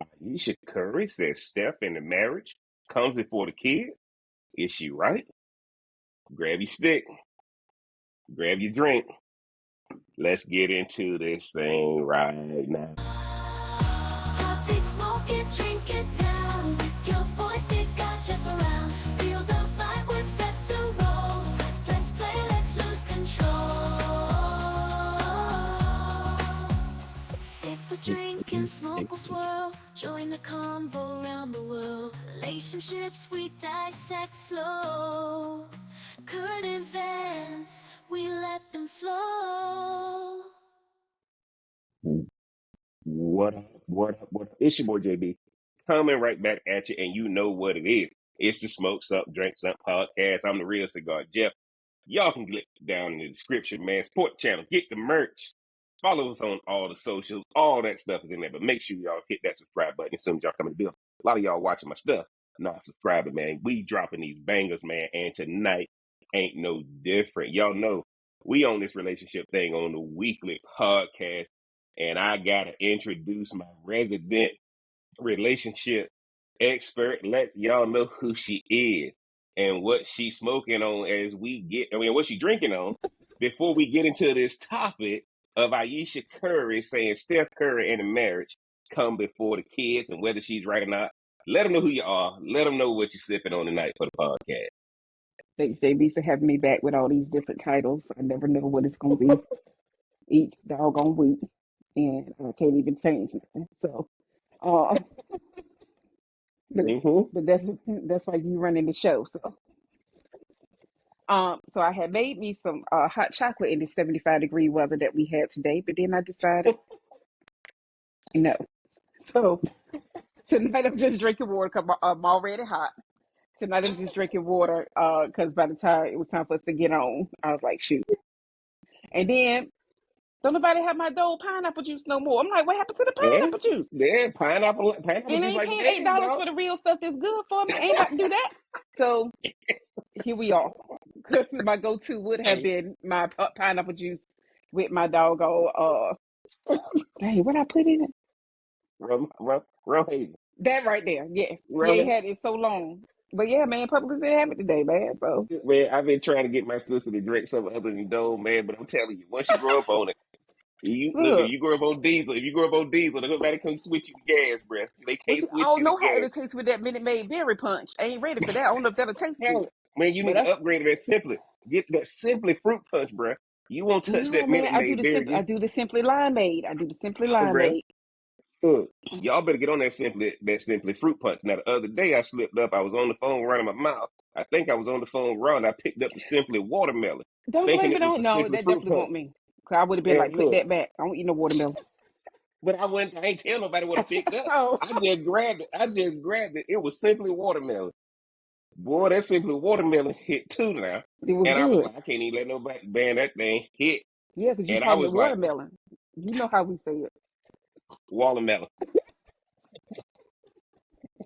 Ayesha Curry says Steph in the marriage comes before the kid. Is she right? Grab your stick, grab your drink. Let's get into this thing right now. Hot beat, smoke it, drink it down. With your voice, it got you around. Feel the vibe, we're set to roll. Let's play, let's lose control. Sip a drink and smoke a swirl. Join the convo around the world. Relationships we dissect slow. Current events, we let them flow. What up? What up? What up? It's your boy JB coming right back at you, and you know what it is. It's the Smoke Up, Drink Up podcast. I'm the real cigar Jeff. Y'all can click down in the description, man. Support the channel, get the merch, follow us on all the socials, all that stuff is in there. But make sure y'all hit that subscribe button as soon as y'all come in the bill. A lot of y'all watching my stuff, not subscribing, man. We dropping these bangers, man, and tonight ain't no different. Y'all know we on this relationship thing on the weekly podcast, and I gotta introduce my resident relationship expert. Let y'all know who she is and what she's smoking on as we get, what she drinking on before we get into this topic of Ayesha Curry saying Steph Curry and the marriage come before the kids and whether she's right or not. Let them know who you are. Let them know what you're sipping on tonight for the podcast. Thanks, JB, for having me back with all these different titles. I never know what it's going to be each doggone week, and I can't even change nothing. So, uh, but, Mm-hmm. but that's why you running the show. So I had made me some hot chocolate in the 75-degree weather that we had today, but then I decided no. So tonight I'm just drinking water because I'm already hot. Tonight I'm just drinking water because by the time it was time for us to get on, I was like, shoot. And then don't nobody have my Dole pineapple juice no more. I'm like, what happened to the Yeah, pineapple juice? yeah, pineapple And I juice ain't like paying legs, $8 dog. for the real stuff that's good for me. I ain't about to do that. So here we are. Because my go-to would have Hey, been my pineapple juice with my doggone dang, what I put in it? rum hazy. That right there. Yes. You Rum. ain't had it so long. But yeah, man, Publix didn't have it today, man. So Man, I've been trying to get my sister to drink something other than Dole, man. But I'm telling you, once you grow up on it, you look. If look, you grow up on diesel, nobody can switch you to gas, bruh. They well, can't see, I switch don't you to know how gas. it'll taste with that Minute Maid berry punch. I ain't ready for that. I don't know if that'll taste good. Hell, man, you But need to that's upgrade to that Simply. Get that Simply fruit punch, bruh. You won't touch no that man, Minute Maid I berry. do the simply limeade. I do the simply Good, bruh. limeade. Good. Y'all better get on that Simply fruit punch. Now, the other day I slipped up. I was on the phone running my mouth. I think I was on the phone running. I picked up the Simply watermelon, Don't thinking blame it it was on the no, Simply that fruit definitely punch. won't me. Cause I would have been Man, like, put look. that back. I don't eat no watermelon. But I ain't tell nobody what I picked up. Oh, I just grabbed it. It was simply watermelon. Boy, that simply watermelon hit too now. it was And I was good. like, I can't even let nobody ban that thing hit. Yeah, because you And I call it was like, watermelon. You know how we say it. watermelon.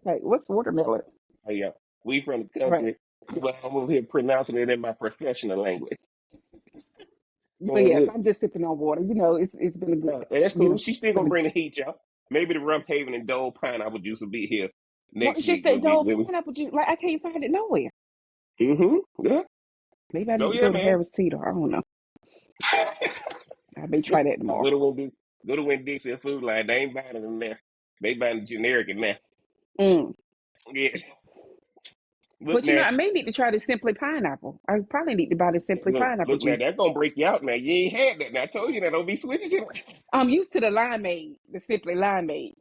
Like, what's watermelon? Hey, yeah, we from the Right. country, but I'm over here pronouncing it in my professional language. So Man, yes, look, I'm just sipping on water. You know, it's been a good, that's you cool. know, She's still gonna been bring the heat, y'all. Maybe the Rum Haven and Dole pineapple juice will be here well, next it's just week that when Dole we. pineapple juice. Like I can't find it nowhere. Yeah. Maybe I need Oh to yeah, go to man. Harris Teeter. I don't know. I may try that tomorrow. Go to Winn Dixie Food Line. They ain't buying it in there. They buying the generic in there. Mm. Yeah. Look But you know, now. I may need to try the Simply Pineapple. I probably need to buy the Simply Pineapple Look now. juice. That's gonna break you out now. You ain't had that. Now I told you that. Don't be switching to it. I'm used to the limeade, the Simply limeade.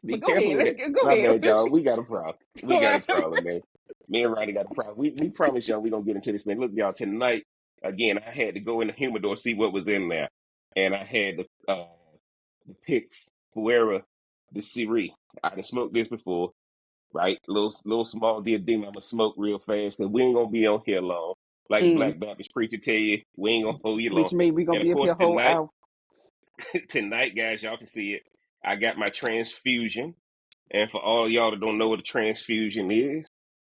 Be But go careful ahead, with it. go My ahead. bad, y'all. We got a problem. We Go got a ahead. problem, man. Me and Roddy got a problem. We promise y'all we gonna get into this thing. Look, y'all, tonight, again, I had to go in the humidor, see what was in there. And I had the Pix Fuera the Siri. I done smoked this before, right? Little small diadema. I'ma smoke real fast because we ain't gonna be on here long. Like the Mm. Black Baptist preacher tell you, we ain't gonna hold you long. Which means we're gonna And of be up here course, a whole tonight, hour. tonight, guys, y'all can see it. I got my transfusion. And for all y'all that don't know what a transfusion is,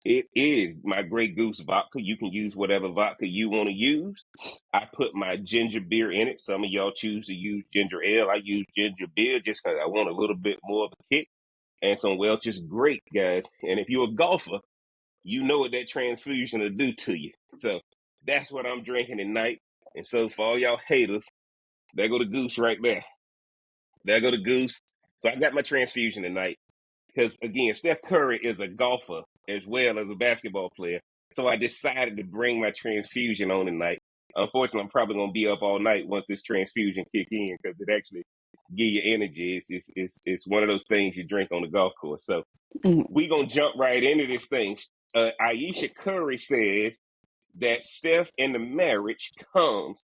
It is my Grey Goose vodka. You can use whatever vodka you want to use. I put my ginger beer in it. Some of y'all choose to use ginger ale. I use ginger beer just because I want a little bit more of a kick. And some Welch's great, guys. And if you're a golfer, you know what that transfusion will do to you. So that's what I'm drinking tonight. And so for all y'all haters, there go the goose right there. There go the goose. So I got my transfusion tonight. Because again, Steph Curry is a golfer as well as a basketball player. So I decided to bring my transfusion on tonight. Unfortunately, I'm probably gonna be up all night once this transfusion kick in because it actually give you energy. It's one of those things you drink on the golf course. So Mm. we gonna jump right into this thing. Ayesha Curry says that Steph and the marriage comes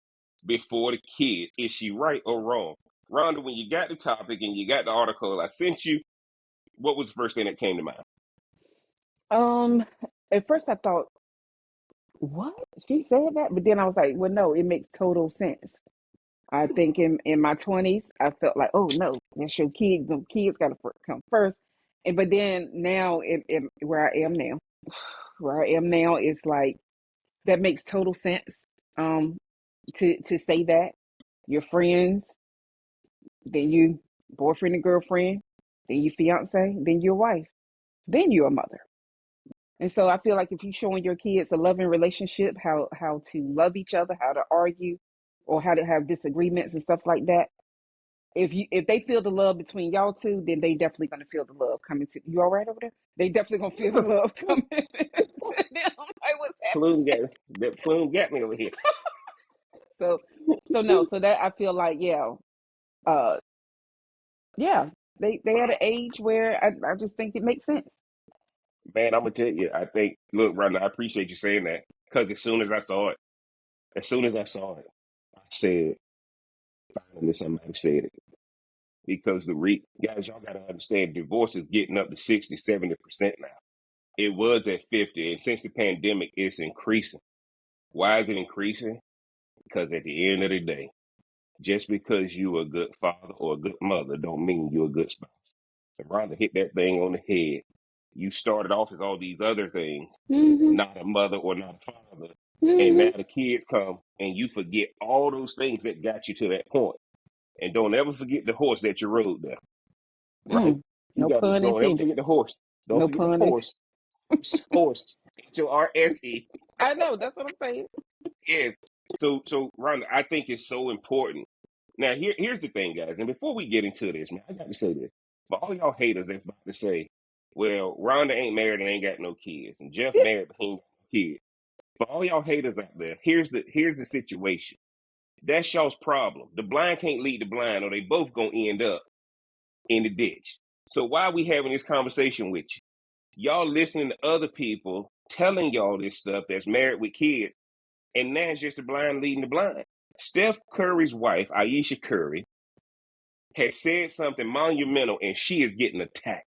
before the kids. Is she right or wrong? Rhonda, when you got the topic and you got the article I sent you, what was the first thing that came to mind? Um, at first I thought, what? She said that? But then I was like, well, no, it makes total sense. I think in my 20s, I felt like, oh no, that's your kids. The kids got to come first. And but then now, where I am now, it's like that makes total sense. Um, to say that your friends, then you boyfriend and girlfriend, then you fiance, then your wife, then you're a mother. And so I feel like if you're showing your kids a loving relationship, how to love each other, how to argue, or how to have disagreements and stuff like that. If they feel the love between y'all two, then they definitely gonna feel the love coming to you. All right over there? They definitely gonna feel the love coming to them. Like what's Plume happening? got that plume got me over here. So no, so that I feel like uh yeah, they at an age where I just think it makes sense. Man, I'm gonna tell you, I think look, Rhonda, I appreciate you saying that. Because as soon as I saw it, I said, finally somebody said it. Because guys, y'all gotta understand divorce is getting up to 60, 70% now. It was at 50, and since the pandemic, it's increasing. Why is it increasing? Because at the end of the day, just because you a good father or a good mother don't mean you're a good spouse. So Rhonda hit that thing on the head. You started off as all these other things, Mhm. not a mother or not a father. And now Mhm. the kids come and you forget all those things that got you to that point. And don't ever forget the horse that you rode there, right? Mm. You No got to pun don't ever intended. forget the horse. Don't No forget the pun intended. horse. Horse. HORSE. I know that's what I'm saying. Yes. So Rhonda, I think it's so important. Now here's the thing, guys, and before we get into this, man, I got to say this. For all y'all haters that's about to say, well, Rhonda ain't married and ain't got no kids, and Jeff married but he ain't got no kids. For all y'all haters out there, here's the situation. That's y'all's problem. The blind can't lead the blind, or they both gonna end up in the ditch. So why are we having this conversation with you? Y'all listening to other people telling y'all this stuff that's married with kids, and now it's just the blind leading the blind. Steph Curry's wife, Ayesha Curry, has said something monumental, and she is getting attacked.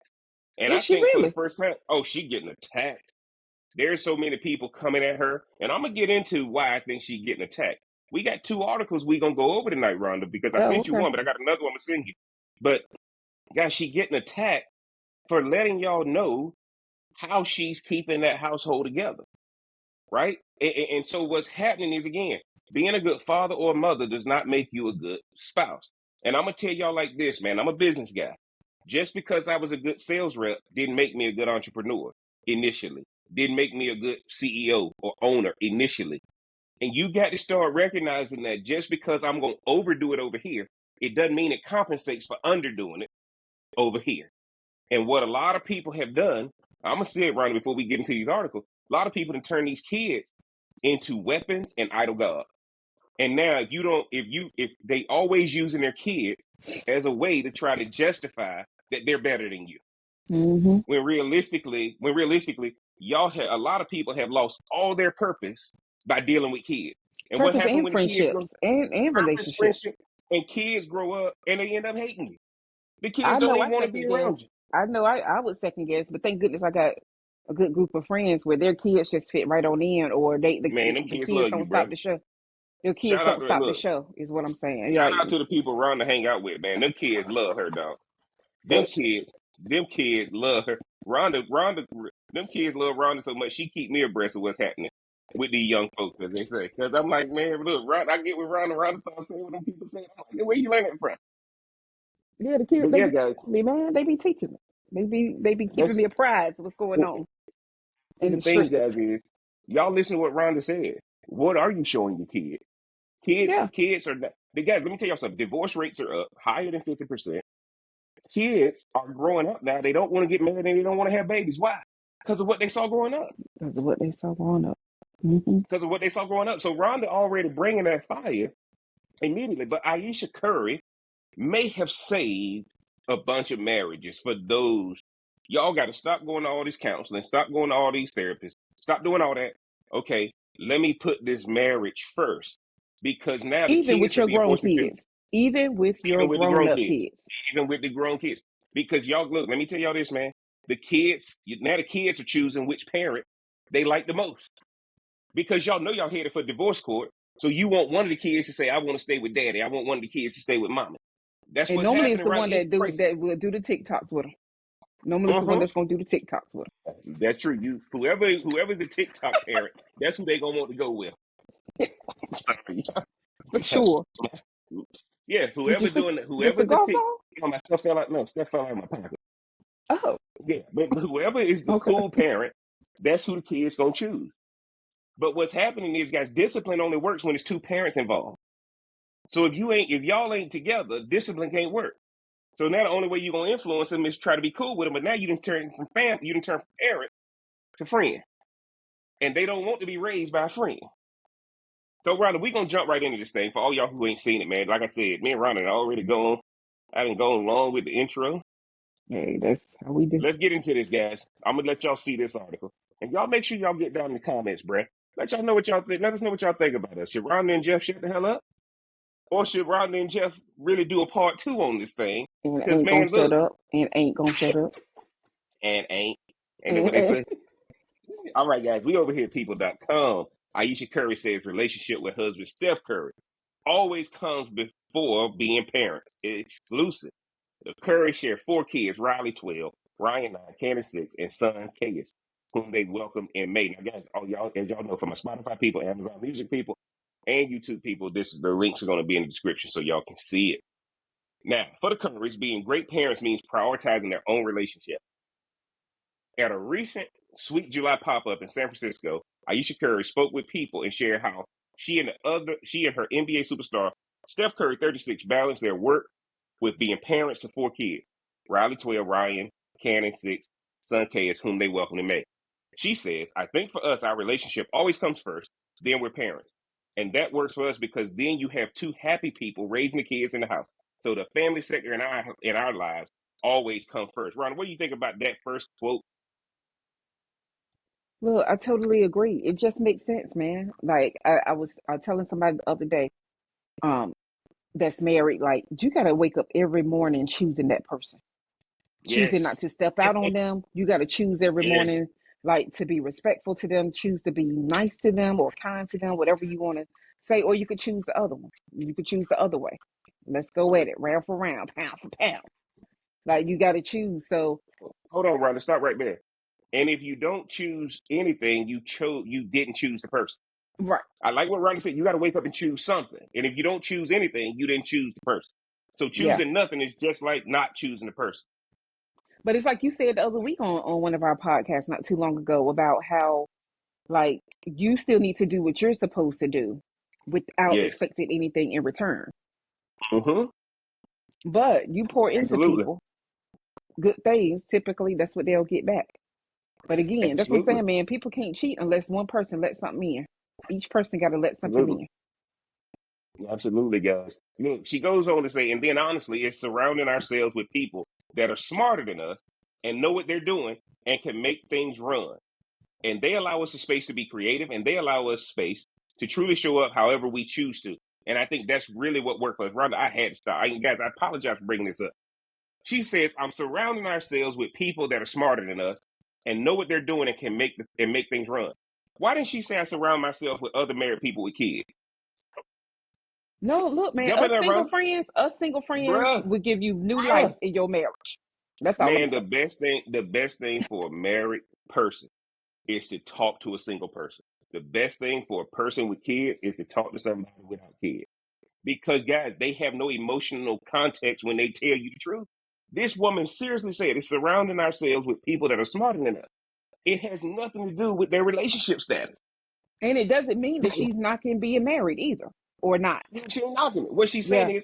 And I Is she think for the really? first time, oh, she getting attacked. There's so many people coming at her, and I'm gonna get into why I think she's getting attacked. We got two articles we gonna go over tonight, Rhonda, because I Oh, sent you okay. one, but I got another one to send you. But guys, she getting attacked for letting y'all know how she's keeping that household together, right? And so what's happening is again, being a good father or mother does not make you a good spouse. And I'm gonna tell y'all like this, man. I'm a business guy. Just because I was a good sales rep didn't make me a good entrepreneur initially. Didn't make me a good CEO or owner initially. And you got to start recognizing that just because I'm gonna overdo it over here, it doesn't mean it compensates for underdoing it over here. And what a lot of people have done, I'm gonna say it, Ronnie, before we get into these articles. A lot of people have turned these kids into weapons and idol god. And now if they always using their kids as a way to try to justify that they're better than you. Mm-hmm. When realistically, y'all have a lot of people have lost all their purpose by dealing with kids. And what Purpose happened and when the kids grow friendships and purpose, relationships. friendship, and kids grow up and they end up hating you. The kids I don't know even I want to be second guess. around you. I know I would second guess, but thank goodness I got a good group of friends where their kids just fit right on in, or Man, them the kids kids love you, don't bro. stop the show. Their kids Shout out don't to stop the look. show, is what I'm saying. Shout Like, out to the people around to hang out with, man. Them kids love her, dog. Them kids love her. Rhonda. Them kids love Rhonda so much, she keep me abreast of what's happening with these young folks, as they say. Because I'm like, man, look, I get with Rhonda starts saying what them people say. I'm like, where you learn that from? Yeah, the kids But they yeah, be guys, teaching me, man. They be teaching me. They be keeping that's me apprised of what's going on in the the thing, streets. guys, is y'all listen to what Rhonda said. What are you showing your kids? Yeah, Kids are not, the guys, let me tell y'all something. Divorce rates are up higher than 50%. Kids are growing up now. They don't want to get married and they don't want to have babies. Why? Because of what they saw growing up. because of what they saw growing up. Hmm. Because of what they saw growing up. So Rhonda already bringing that fire immediately. But Ayesha Curry may have saved a bunch of marriages for those. Y'all got to stop going to all this counseling, stop going to all these therapists, stop doing all that. Okay, let me put this marriage first because now the Even with kids are your being grown forced into, kids, even with your even with the grown grown up kids, kids. even with the grown kids. Because y'all, look, let me tell y'all this, man. The kids, now the kids are choosing which parent they like the most because y'all know y'all headed for divorce court. So you want one of the kids to say, I want to stay with daddy. I want one of the kids to stay with mommy. That's And what's normally it's happening the right one now. It's crazy. that will do the TikToks with them. Normally it's the one Uh-huh. that's gonna do the TikToks with That's true. You whoever's a TikTok parent, that's who they gonna want to go with. them. Sorry. For sure. Yeah, Did you whoever see doing it, the whoever's the cigar tick. phone? You know, my stuff fell out. No, stuff fell out of my pocket. Oh, Yeah, but whoever is the okay. cool parent, that's who the kids gonna choose. But what's happening is, guys, discipline only works when it's two parents involved. So if y'all ain't together, discipline can't work. So now the only way you're gonna influence them is try to be cool with them. But now you done turn from parent to friend, and they don't want to be raised by a friend. So, Rhonda, we gonna jump right into this thing for all y'all who ain't seen it, man. Like I said, me and Rhonda are already gone. I done gone along with the intro. Hey, that's how we do. Let's get into this, guys. I'm gonna let y'all see this article, and y'all make sure y'all get down in the comments, bruh. Let y'all know what y'all think. Let us know what y'all think about us. Should Rhonda and Jeff shut the hell up, or should Rhonda and Jeff really do a part two on this thing? And Because ain't gonna man, shut look, up. And ain't gonna shut up. and ain't that what they say? All right, guys, we over here at people.com. Ayesha Curry says relationship with husband Steph Curry always comes before being parents. Exclusive. The Curry share four kids, Riley 12, Ryan 9, Candace 6, and son Caius, whom they welcomed in May. Now, guys, all y'all, as y'all know, from my Spotify people, Amazon Music people, and YouTube people, the links are going to be in the description so y'all can see it. Now, for the Currys, being great parents means prioritizing their own relationship. At a recent Sweet July pop-up in San Francisco, Ayesha Curry spoke with people and shared how she and her NBA superstar Steph Curry, 36, balanced their work with being parents to four kids: Riley 12, Ryan, Cannon 6, son Caius, whom they welcomed in May. She says, "I think for us, our relationship always comes first, then we're parents, and that works for us because then you have two happy people raising the kids in the house. So the family sector in our lives always come first." Ron, what do you think about that first quote? Look, I totally agree. It just makes sense, man. Like I was telling somebody the other day, um, that's married, like you gotta wake up every morning choosing that person. Choosing not Yes. to step out on them. You gotta choose every Yes. morning, like to be respectful to them, choose to be nice to them or kind to them, whatever you wanna say, or you could choose the other one. You could choose the other way. Let's go at it, round for round, pound for pound. Like you gotta choose. So Hold on, Ron. Stop right there. And if you don't choose anything, you didn't choose the person. right, I like what Ronnie said. You got to wake up and choose something. And if you don't choose anything, you didn't choose the person. So yeah. choosing nothing is just like not choosing the person. But it's like you said the other week on one of our podcasts not too long ago about how like you still need to do what you're supposed to do without Yes. expecting anything in return. Mm-hmm. But you pour into Absolutely. people good things, typically that's what they'll get back. But again, that's what I'm Absolutely. saying, man. People can't cheat unless one person lets something in. Each person got to let something Absolutely. in. Absolutely, guys. Look, she goes on to say, and then honestly, it's surrounding ourselves with people that are smarter than us and know what they're doing and can make things run. And they allow us a space to be creative, and they allow us space to truly show up however we choose to. And I think that's really what worked for us. Rhonda, I had to stop. Guys, I apologize for bringing this up. She says, "I'm surrounding ourselves with people that are smarter than us and know what they're doing and can make things run." Why didn't she say I surround myself with other married people with kids? No, look, man, Jump in there, Rhonda. us single friends Bruh, will give you new life bruh. in your marriage. That's all I'm Man, saying. the best thing for a married person is to talk to a single person. The best thing for a person with kids is to talk to somebody without kids. Because guys, they have no emotional context when they tell you the truth. This woman seriously said it's surrounding ourselves with people that are smarter than us. It has nothing to do with their relationship status. And it doesn't mean that she's knocking being married either, or not. She ain't knocking it. What she's saying Yeah.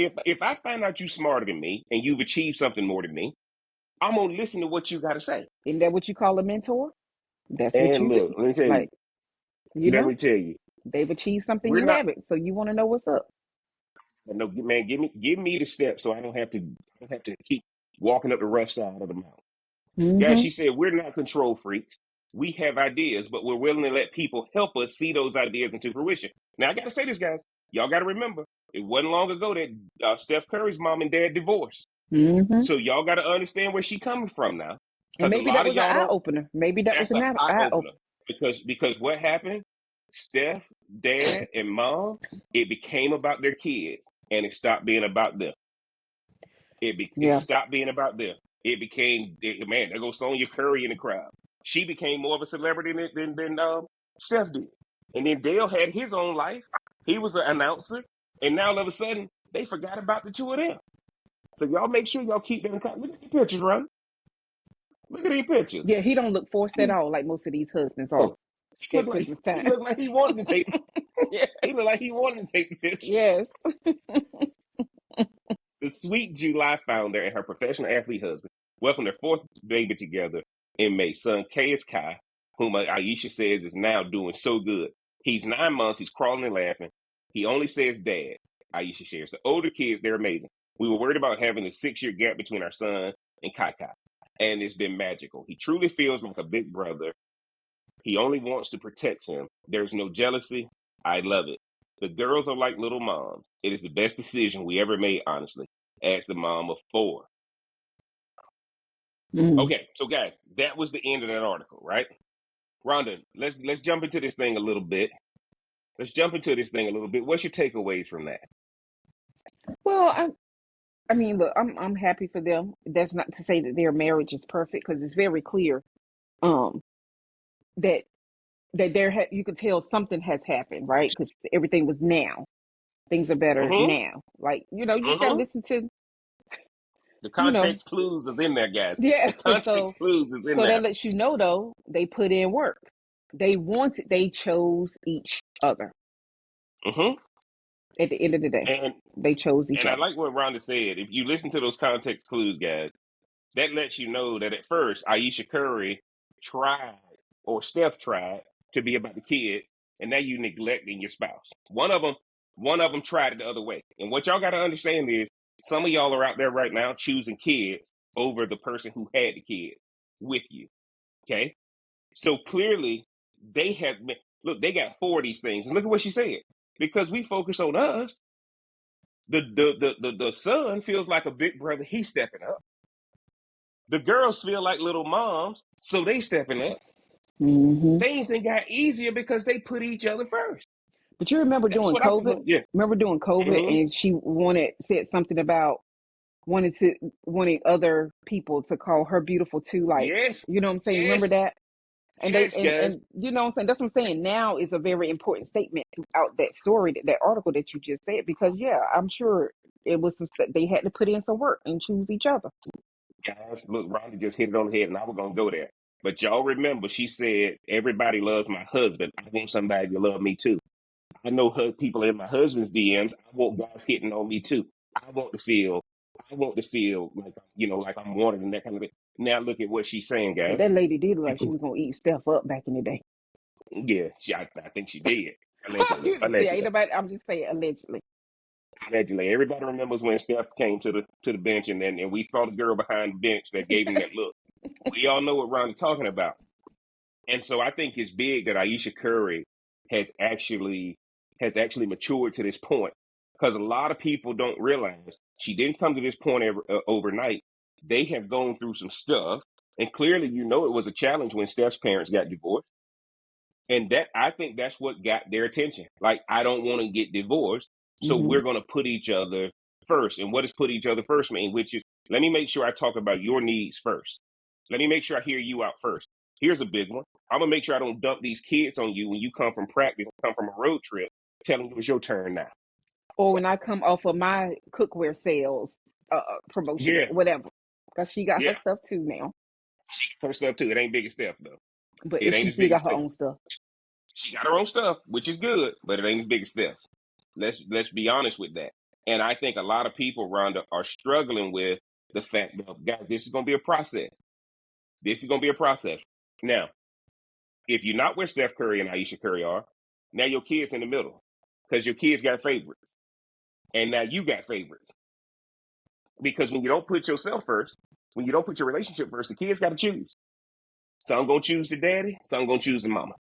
is, if I find out you smarter than me and you've achieved something more than me, I'm gonna listen to what you got to say. Isn't that what you call a mentor? That's what And you do. look, let me tell you. Like, you Let know, me tell you. they've achieved something We're you not. haven't. So you want to know what's up. No, man, give me the steps so I don't have to keep walking up the rough side of the mountain. Yeah, Mm-hmm. she said we're not control freaks. We have ideas, but we're willing to let people help us see those ideas into fruition. Now, I got to say this, guys. Y'all got to remember, it wasn't long ago that Steph Curry's mom and dad divorced. Mm-hmm. So y'all got to understand where she coming from now, And because a maybe lot that of was an y'all eye don't. opener. Maybe that was That's an an eye eye opener opener. because what happened? Steph, dad, and mom, it became about their kids, and it stopped being about them. It Yeah. stopped being about them. Man. There goes Sonya Curry in the crowd. She became more of a celebrity than Steph did. And then Dale had his own life. He was an announcer, and now all of a sudden they forgot about the two of them. So y'all make sure y'all keep them in contact. Look at the pictures, run. Look at these pictures. Yeah, he don't look forced at He, all like most of these husbands are oh, at Christmas he time. looked like he wanted to take. Yeah. He looked like he wanted to take the picture. Yes. The Sweet July founder and her professional athlete husband welcomed their fourth baby together in May. Son K is Kai, whom Ayesha says is now doing so good. He's 9 months. He's crawling and laughing. He only says dad, Ayesha shares. The older kids, they're amazing. We were worried about having a 6 year gap between our son and Kai Kai, and it's been magical. He truly feels like a big brother. He only wants to protect him. There's no jealousy. I love it. The girls are like little moms. It is the best decision we ever made, honestly, as the mom of four. Mm. Okay, so guys, that was the end of that article, right? Rhonda, let's jump into this thing a little bit. Let's jump into this thing a little bit. What's your takeaways from that? Well, I mean, look, I'm happy for them. That's not to say that their marriage is perfect because it's very clear um that you could tell something has happened, right? Because everything was now. Things are better Mm-hmm. now. Like, you just gotta Mm-hmm. listen to, The you know, context clues is in there, guys. yeah. The context So clues is in so that there. lets you know though, they put in work. They chose each other. Mm-hmm. At the end of the day, And they chose each and I other. like what Rhonda said. If you listen to those context clues, guys, that lets you know that at first Ayesha Curry tried or Steph tried to be about the kid, and now you neglecting your spouse. One of them tried it the other way. And what y'all got to understand is some of y'all are out there right now choosing kids over the person who had the kid with you. Okay, so clearly they have been. Look, they got four of these things, and look at what she said. Because we focus on us, the son feels like a big brother. He's stepping up. The girls feel like little moms, so they stepping up. Hmm. Things ain't got easier because they put each other first. But you remember That's doing what I COVID? told. Yeah. Remember doing COVID, Mm-hmm. and she said something about wanting other people to call her beautiful too. Like, Yes. you know what I'm saying? Remember Yes. that? And they Yes, guys. and you know what I'm saying? That's what I'm saying. Now is a very important statement throughout that story, that article that you just said, because yeah, I'm sure it was they had to put in some work and choose each other. Guys, look, Rhonda just hit it on the head, and I was gonna go there. But y'all remember, she said, "Everybody loves my husband. I want somebody to love me too." I know people in my husband's DMs. I want guys hitting on me too. I want to feel. I want to feel like like I'm wanted and that kind of thing. Now look at what she's saying, But guys. that lady did look like she was gonna eat Steph up back in the day. Yeah, I think she did. Allegedly, You see, ain't allegedly, nobody. I'm just saying allegedly. allegedly. Everybody remembers when Steph came to the bench, and we saw the girl behind the bench that gave him that look. We all know what Ron's talking about. And so I think it's big that Ayesha Curry has actually matured to this point, because a lot of people don't realize she didn't come to this point overnight. They have gone through some stuff, and clearly, it was a challenge when Steph's parents got divorced, and that I think that's what got their attention. Like, I don't want to get divorced, so Hmm. we're going to put each other first. And what does put each other first mean? Which is, let me make sure I talk about your needs first. Let me make sure I hear you out first. Here's a big one. I'm going to make sure I don't dump these kids on you when you come from practice, come from a road trip, telling you it's your turn now. Or when I come off of my cookware sales promotion Yeah, or whatever, because she got her yeah. stuff too now. She got her stuff too. It ain't big as Steph, though. But It if ain't she as still big as got her Steph. own stuff. She got her own stuff, which is good, but it ain't as big as Steph. Let's be honest with that. And I think a lot of people, Rhonda, are struggling with the fact that, guys, this is going to be a process. This is going to be a process. Now, if you're not where Steph Curry and Ayesha Curry are, now your kid's in the middle because your kids got favorites. And now you got favorites. Because when you don't put yourself first, when you don't put your relationship first, the kids got to choose. Some going to choose the daddy, some going to choose the mama.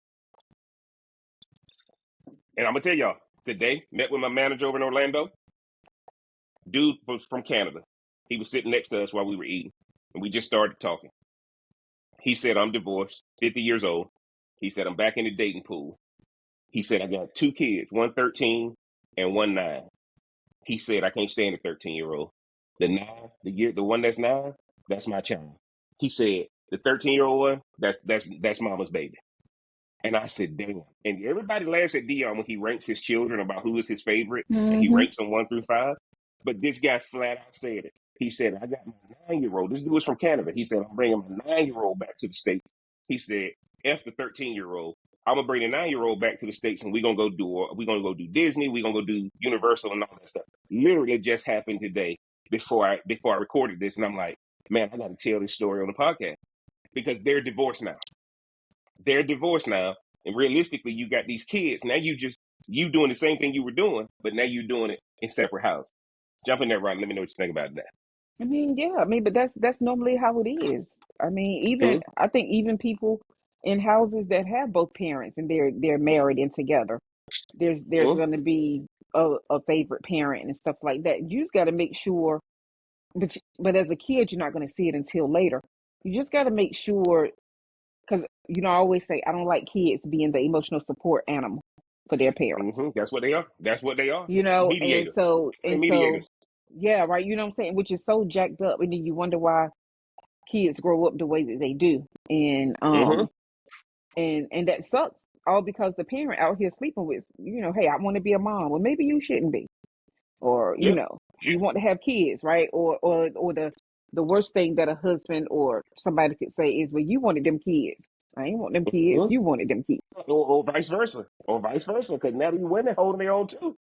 And I'm going to tell y'all, today, met with my manager over in Orlando. Dude was from Canada. He was sitting next to us while we were eating. And we just started talking. He said, I'm divorced, 50 years old. He said, I'm back in the dating pool. He said, I got two kids, one 13 and one 9. He said, I can't stand a 13-year-old. The one that's 9, that's my child. He said, the 13-year-old one, that's mama's baby. And I said, damn. And everybody laughs at Dion when he ranks his children about who is his favorite, and he Mm-hmm. ranks them 1 through 5. But this guy flat out said it. He said, I got my 9-year-old. This dude is from Canada. He said, I'm bringing my 9-year-old back to the States. He said, F the 13-year-old. I'm gonna bring the 9-year-old back to the States, and we're gonna go do Disney, we're gonna go do Universal and all that stuff. Literally, it just happened today before I recorded this, and I'm like, man, I gotta tell this story on the podcast because they're divorced now. They're divorced now, and realistically, you got these kids. Now you doing the same thing you were doing, but now you're doing it in separate houses. Jump in there, Ron. Let me know what you think about that. I mean, yeah. I mean, but that's normally how it is. I mean, Mm-hmm. I think even people in houses that have both parents and they're married and together, there's Mm-hmm. going to be a favorite parent and stuff like that. You just got to make sure. But as a kid, you're not going to see it until later. You just got to make sure, because I always say I don't like kids being the emotional support animal for their parents. Mm-hmm. That's what they are. That's what they are. And Mediator. so They're and so, mediators. yeah, right. You know what I'm saying? Which is so jacked up, and then you wonder why kids grow up the way that they do, and Mm-hmm. that sucks. All because the parent out here sleeping with, hey, I want to be a mom. Well, maybe you shouldn't be, or Yep. you want to have kids, right? Or the worst thing that a husband or somebody could say is, well, you wanted them kids. I ain't want them kids. Mm-hmm. You wanted them kids. Or vice versa. Or vice versa. Because now these women holding their own too.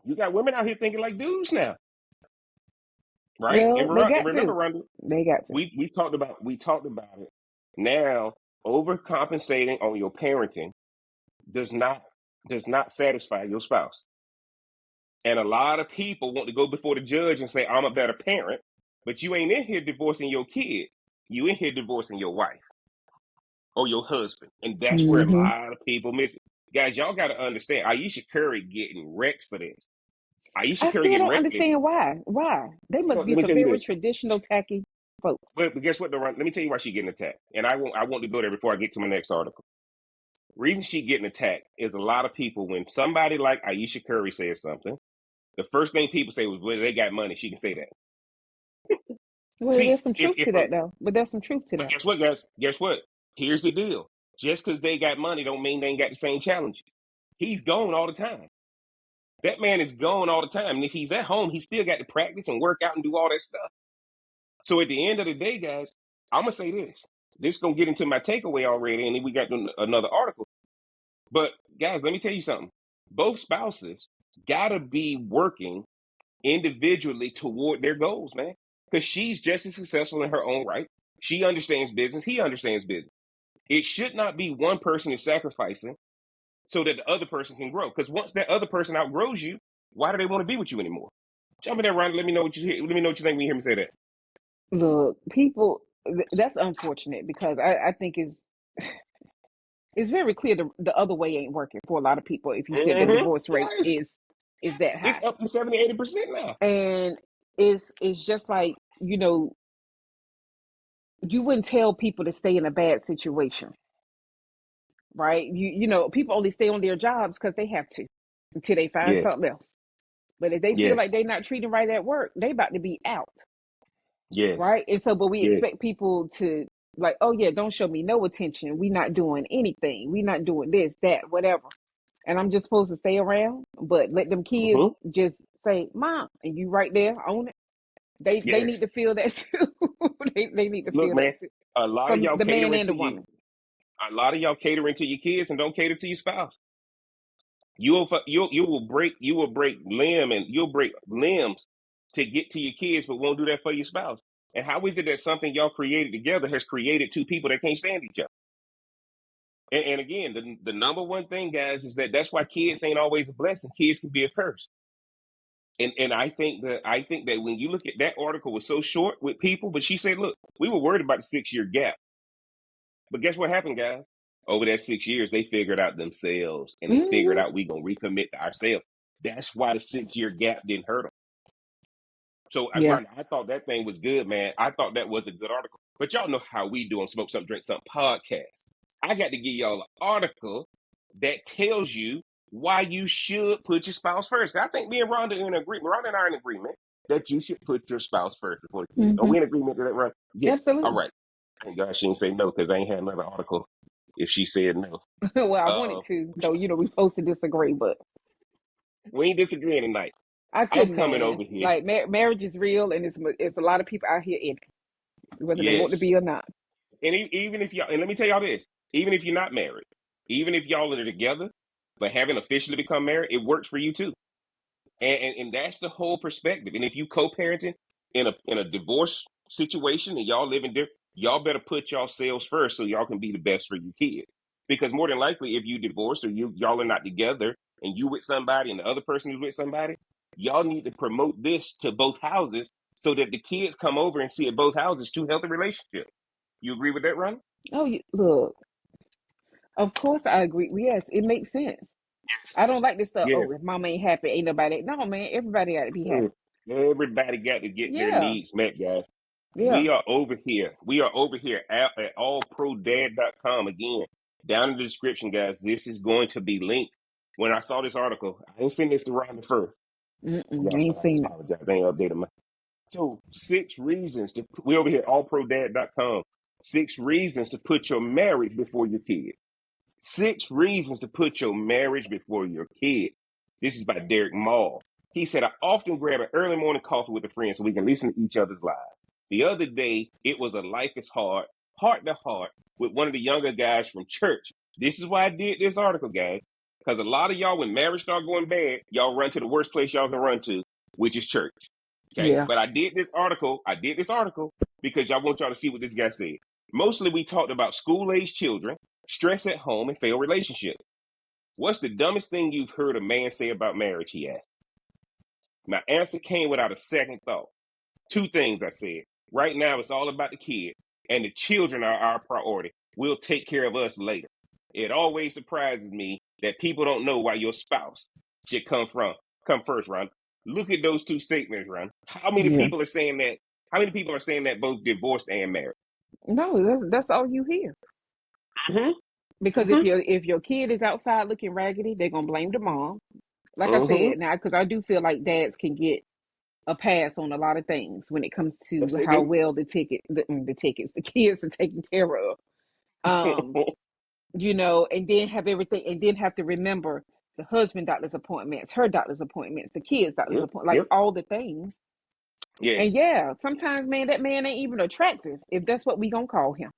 You got women out here thinking like dudes now, right? Well, And, they and got remember, to. Rhonda, They got to. we talked about it. Now, overcompensating on your parenting does not satisfy your spouse. And a lot of people want to go before the judge and say, I'm a better parent, but you ain't in here divorcing your kid. You in here divorcing your wife or your husband. And that's where a Hmm. lot of people miss it. Guys, y'all got to understand, Ayesha Curry getting wrecked for this. Ayesha I Curry still getting don't wrecked for this. understand why. Why? They So must be let me some tell you very this. traditional, tacky folks. But guess what, Let me tell you why she getting attacked. And I want to go there before I get to my next article. Reason she getting attacked is a lot of people, when somebody like Ayesha Curry says something, the first thing people say was, well, they got money. She can say that. Well, See, there's some truth to that, though. But there's some truth to but that. guess what, guys? Guess what? Here's the deal. Just because they got money don't mean they ain't got the same challenges. He's gone all the time. That man is gone all the time. And if he's at home, he still got to practice and work out and do all that stuff. So at the end of the day, guys, I'm going to say this. This is going to get into my takeaway already, and then we got another article. But, guys, let me tell you something. Both spouses got to be working individually toward their goals, man. Because she's just as successful in her own right. She understands business. He understands business. It should not be one person is sacrificing so that the other person can grow. Because once that other person outgrows you, why do they want to be with you anymore? Jump in there, Ron. Let me know what you hear. Let me know what you think when you hear me say that. Look, people, that's unfortunate because I think it's very clear the other way ain't working for a lot of people. If you said the Mm-hmm. divorce rate Yes. is that Yes. It's high, up to 70, 80% now. and it's just like you wouldn't tell people to stay in a bad situation, right? People only stay on their jobs because they have to until they find Yes. something else. But if they feel Yes. like they're not treating right at work, they about to be out, Yes. right? And so, but we Yes. expect people to like, oh yeah, don't show me no attention. We not doing anything. We not doing this, that, whatever. And I'm just supposed to stay around, but let them kids Mm-hmm. just say, "Mom," and you right there on it. They need Yes. to feel that too. they need to Look, feel man, that too, a lot of from y'all the man catering and to the you. woman. A lot of y'all catering to your kids and don't cater to your spouse. You will break you'll break limbs to get to your kids, but won't do that for your spouse. And how is it that something y'all created together has created two people that can't stand each other? And again, the number one thing, guys, is that's why kids ain't always a blessing. Kids can be a curse. And I think that when you look at that article was so short with people, but she said, look, we were worried about the 6 year gap. But guess what happened, guys? Over that 6 years, they figured out themselves and they figured Hmm. out we gonna recommit to ourselves. That's why the 6 year gap didn't hurt them. So, Yeah. Ron, I thought that thing was good, man. I thought that was a good article. But y'all know how we do on Smoke Something, Drink Something podcast. I got to give y'all an article that tells you why you should put your spouse first. I think me and Rhonda are in agreement. Rhonda and I are in agreement that you should put your spouse first before the kids. Are Hmm. we in agreement to that, Ron? Yeah. All Absolutely. right. Thank God she didn't say no because I ain't had another article if she said no. Well, I Uh, wanted to, so we supposed to disagree, but we ain't disagreeing tonight. I I'm couldn't, coming man. over here. Like marriage is real, and it's a lot of people out here in it, whether they want to Yes. be or not. And even if y'all, and let me tell y'all this, even if you're not married, even if y'all are together, but haven't officially become married, it works for you too. And that's the whole perspective. And if you co-parenting in a divorce situation and y'all living different, y'all better put yourselves first so y'all can be the best for your kid. Because more than likely, if you divorced or y'all are not together and you with somebody and the other person is with somebody, y'all need to promote this to both houses so that the kids come over and see at both houses two healthy relationships. You agree with that, Ron? Oh, look. Of course, I agree. Yes, it makes sense. I don't like this stuff. Yes. Oh, if mama ain't happy, ain't nobody. No, man, everybody got to be happy. Mm. Everybody got to get their Yeah, needs met, guys. yeah. We are over here. We are over here at allprodad.com. Again, down in the description, guys. This is going to be linked. When I saw this article, I ain't seen this to Rhonda first. Mm-mm, Y'all I ain't sorry, I seen it. apologize. I ain't updated my. So, 6 reasons to, we over here, allprodad.com. 6 reasons to put your marriage before your kids. 6 reasons to put your marriage before your kid. This is by Derek Mall. He said, I often grab an early morning coffee with a friend so we can listen to each other's lives. The other day, it was a life is hard, heart to heart, with one of the younger guys from church. This is why I did this article, guys. Because a lot of y'all, when marriage start going bad, y'all run to the worst place y'all can run to, which is church. Okay. Yeah. But I did this article because y'all want y'all to see what this guy said. Mostly we talked about school age children, stress at home, and failed relationships. What's the dumbest thing you've heard a man say about marriage? He asked. My answer came without a second thought. Two things I said. Right now, it's all about the kid, and the children are our priority. We'll take care of us later. It always surprises me that people don't know why your spouse should come first, Ron. Look at those two statements, Ron. How many Yeah. people are saying that? How many people are saying that both divorced and married? No, that's all you hear. Mm-hmm. Because Mm-hmm. if your kid is outside looking raggedy, they're gonna blame the mom. Like I Mm-hmm. said, now because I do feel like dads can get a pass on a lot of things when it comes Yes, to they how do. well the tickets, the kids are taken care of. Um, and then have everything, and then have to remember the husband doctor's appointments, her doctor's appointments, the kids doctor's Yep. appointment, like Yep. all the things. Yes. And yeah, sometimes, man, that man ain't even attractive if that's what we gonna call him.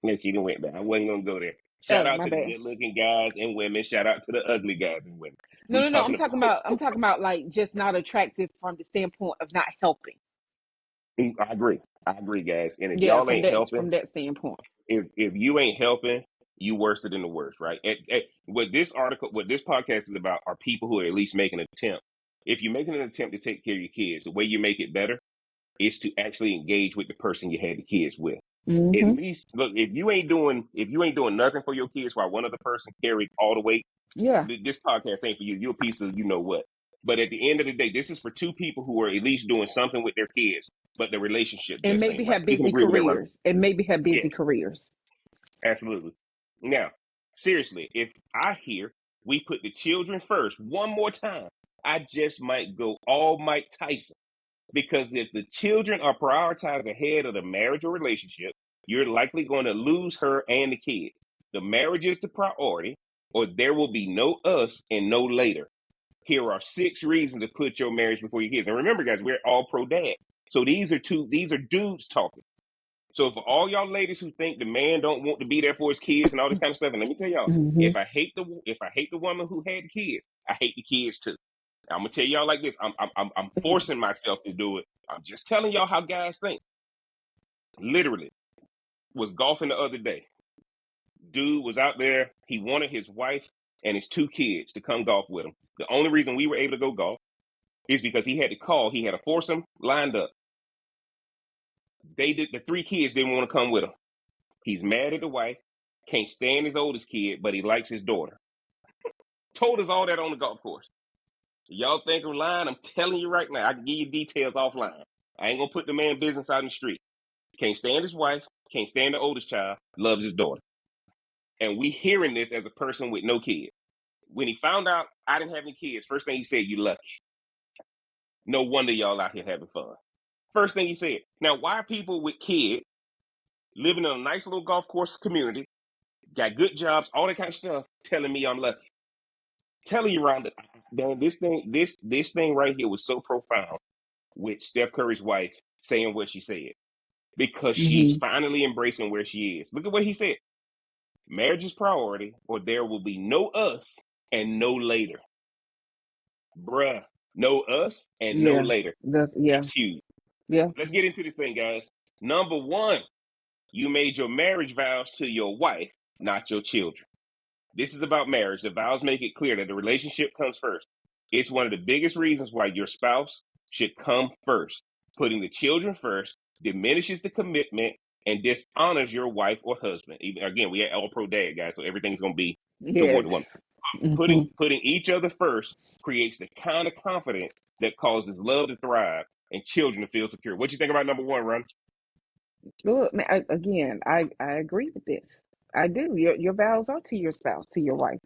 No, she didn't went there. I wasn't gonna go there. Shout Oh, out my to the bad. good looking guys and women. Shout out to the ugly guys and women. No, We no, no. talking about I'm talking about like just not attractive from the standpoint of not helping. I agree. I agree, guys. And if Yeah, y'all ain't helping, from that standpoint. if you ain't helping, you worse than the worst, right? What this podcast is about are people who are at least making an attempt. If you're making an attempt to take care of your kids, the way you make it better is to actually engage with the person you had the kids with. At Mm-hmm. least look, if you ain't doing nothing for your kids while one other person carries all the weight, Yeah, this podcast ain't for you. You're a piece of you know what. But at the end of the day, this is for two people who are at least doing something with their kids, but the relationship and just maybe ain't right. have We can busy agree with that, right? careers, and maybe have busy Yes, careers. absolutely. Now, seriously, if I hear we put the children first one more time, I just might go all Mike Tyson. Because if the children are prioritized ahead of the marriage or relationship, you're likely going to lose her and the kids. The marriage is the priority, or there will be no us and no later. Here are 6 reasons to put your marriage before your kids. And remember, guys, we're all pro dad. So these are dudes talking. So for all y'all ladies who think the man don't want to be there for his kids and all this kind of stuff, and let me tell y'all, Mm-hmm. if I hate the woman who had the kids, I hate the kids too. I'm gonna tell y'all like this. I'm forcing myself to do it. I'm just telling y'all how guys think. Literally, was golfing the other day. Dude was out there. He wanted his wife and his 2 kids to come golf with him. The only reason we were able to go golf is because he had to call. He had a foursome lined up. The 3 kids didn't want to come with him. He's mad at the wife. Can't stand his oldest kid, but he likes his daughter. Told us all that on the golf course. Y'all think I'm lying? I'm telling you right now. I can give you details offline. I ain't gonna put the man business out in the street. Can't stand his wife. Can't stand the oldest child. Loves his daughter. And we hearing this as a person with no kids. When he found out I didn't have any kids, first thing he said, "You lucky." No wonder y'all out here having fun. First thing he said. Now, why are people with kids living in a nice little golf course community, got good jobs, all that kind of stuff, telling me I'm lucky? Telling you, Rhonda, man, this thing right here was so profound with Steph Curry's wife saying what she said because she's Mm-hmm. finally embracing where she is. Look at what he said. Marriage is priority, or there will be no us and no later. Bruh, no us and no Yeah. later. Yeah. That's huge. Yeah. Let's get into this thing, guys. Number 1, you made your marriage vows to your wife, not your children. This is about marriage. The vows make it clear that the relationship comes first. It's one of the biggest reasons why your spouse should come first. Putting the children first diminishes the commitment and dishonors your wife or husband. Even, again, we are all pro dad, guys, so everything's going to be toward the woman. Yes. Mm-hmm. Putting each other first creates the kind of confidence that causes love to thrive and children to feel secure. What you think about number 1, Ron? Look, man, I agree with this. I do. Your vows are to your spouse, to your wife.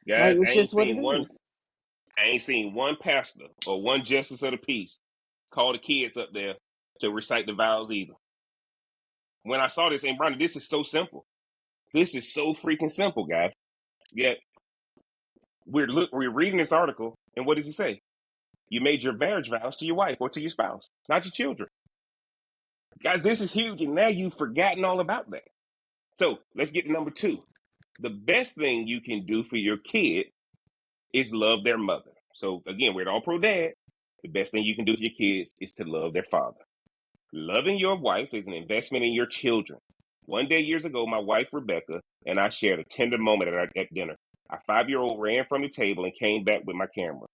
Guys, It's just what it is. I ain't seen one pastor or one justice of the peace call the kids up there to recite the vows either. When I saw this, and Brandon, this is so simple. This is so freaking simple, guys. Yet we're reading this article, and what does it say? You made your marriage vows to your wife or to your spouse, not your children. Guys, this is huge, and now you've forgotten all about that. So let's get to number 2. The best thing you can do for your kid is love their mother. So again, we're all pro dad. The best thing you can do for your kids is to love their father. Loving your wife is an investment in your children. One day years ago, my wife Rebecca and I shared a tender moment at dinner. Our 5-year-old ran from the table and came back with my camera.